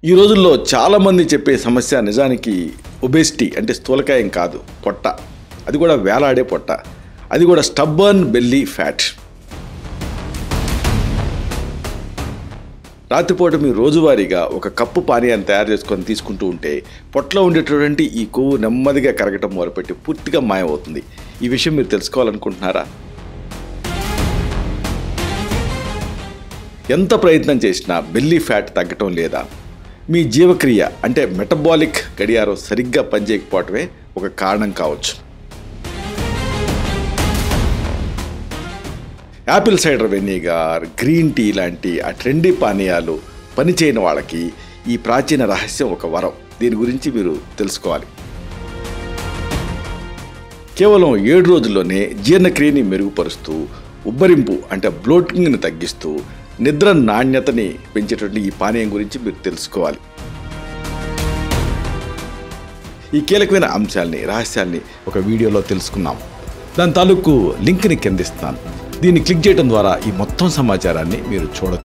ఈ రోజుల్లో చాలామంది చెప్పే సమస్య నిజానికి ఒబేసిటీ అంటే స్థూలకాయం కాదు, పొట్ట. అది కూడా వేలాడే పొట్ట, అది కూడా స్టబ్బర్న్ బెల్లీ ఫ్యాట్. రాత్రిపూట మీరు రోజువారీగా ఒక కప్పు పానీయాన్ని తయారు చేసుకొని తీసుకుంటూ ఉంటే పొట్టలో ఉండేటటువంటి ఈ కొవ్వు నెమ్మదిగా కరగటం మొదలుపెట్టి పూర్తిగా మాయమవుతుంది. ఈ విషయం మీరు తెలుసుకోవాలనుకుంటున్నారా? ఎంత ప్రయత్నం చేసినా బెల్లీ ఫ్యాట్ తగ్గటం లేదా? మీ జీవక్రియ అంటే మెటబాలిక్ గడియారం సరిగ్గా పనిచేయకపోవటమే ఒక కారణం కావచ్చు. Apple cider vinegar, green tea లాంటి ఆ ట్రెండీ పానీయాలు పనిచేయని వాళ్ళకి ఈ ప్రాచీన రహస్యం ఒక వరం. దీని గురించి మీరు తెలుసుకోవాలి. కేవలం 7 రోజుల్లోనే జీర్ణక్రియని మెరుగుపరుస్తూ, ఉబ్బరింపు అంటే బ్లోటింగ్ని తగ్గిస్తూ, నిద్ర నాణ్యతని పెంచేటువంటి ఈ పానీయం గురించి మీరు తెలుసుకోవాలి. ఈ కీలకమైన అంశాలని, రహస్యాల్ని ఒక వీడియోలో తెలుసుకున్నాం. దాని తాలూకు లింక్ని కింద ఇస్తాను. దీన్ని క్లిక్ చేయడం ద్వారా ఈ మొత్తం సమాచారాన్ని మీరు చూడవచ్చు.